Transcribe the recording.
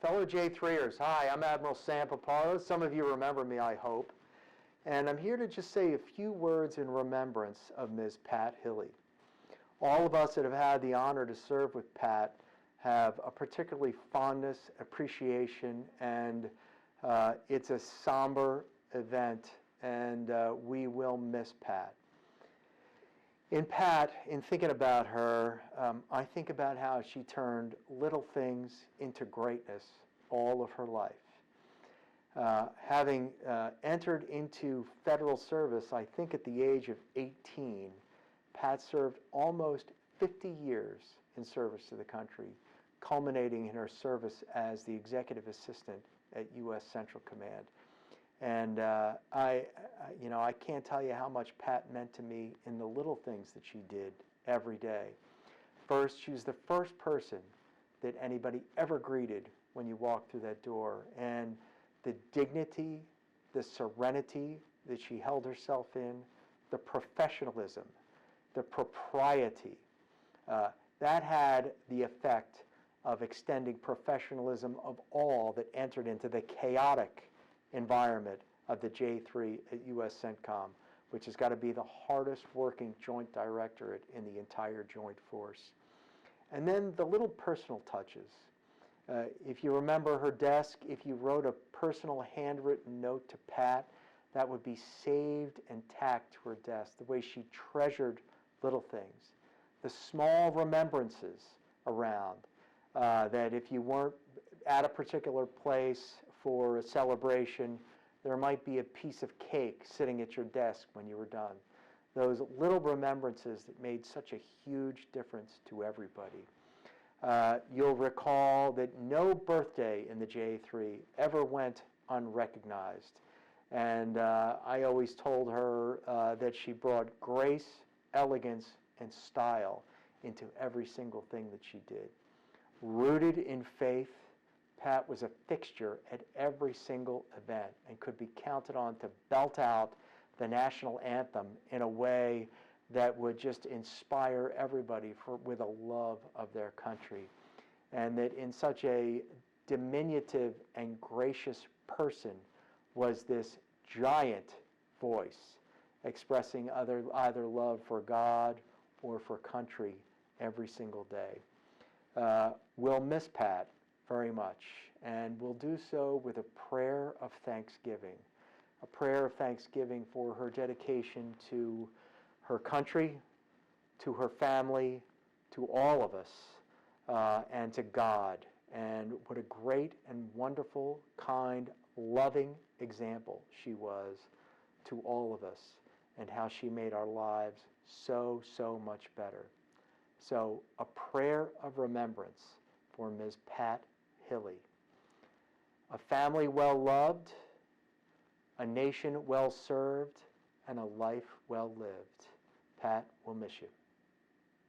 Fellow J3ers, hi, I'm Admiral Sam Paparo. Some of you remember me, I hope. And I'm here to just say a few words in remembrance of Ms. Pat Hilley. All of us that have had the honor to serve with Pat have a particularly fondness, appreciation, and it's a somber event, and we will miss Pat. In Pat, in thinking about her, I think about how she turned little things into greatness all of her life. Having entered into federal service, I think at the age of 18, Pat served almost 50 years in service to the country, culminating in her service as the executive assistant at U.S. Central Command. And I can't tell you how much Pat meant to me in the little things that she did every day. First, she was the first person that anybody ever greeted when you walked through that door. And the dignity, the serenity that she held herself in, the professionalism, the propriety, that had the effect of extending professionalism of all that entered into the chaotic environment of the J3 at U.S. CENTCOM, which has got to be the hardest working joint directorate in the entire joint force. And then the little personal touches. If you remember her desk, if you wrote a personal handwritten note to Pat, that would be saved and tacked to her desk, the way she treasured little things. The small remembrances around, that if you weren't at a particular place for a celebration, there might be a piece of cake sitting at your desk when you were done. Those little remembrances that made such a huge difference to everybody. You'll recall that no birthday in the J3 ever went unrecognized. And I always told her that she brought grace, elegance, and style into every single thing that she did. Rooted in faith, Pat was a fixture at every single event and could be counted on to belt out the national anthem in a way that would just inspire everybody with a love of their country. And that in such a diminutive and gracious person was this giant voice expressing either love for God or for country every single day. We'll miss Pat very much, and we'll do so with a prayer of thanksgiving. A prayer of thanksgiving for her dedication to her country, to her family, to all of us, and to God. And what a great and wonderful, kind, loving example she was to all of us, and how she made our lives so, so much better. So, a prayer of remembrance for Ms. Pat Hilley. A family well loved, a nation well served, and a life well lived. Pat, we'll miss you.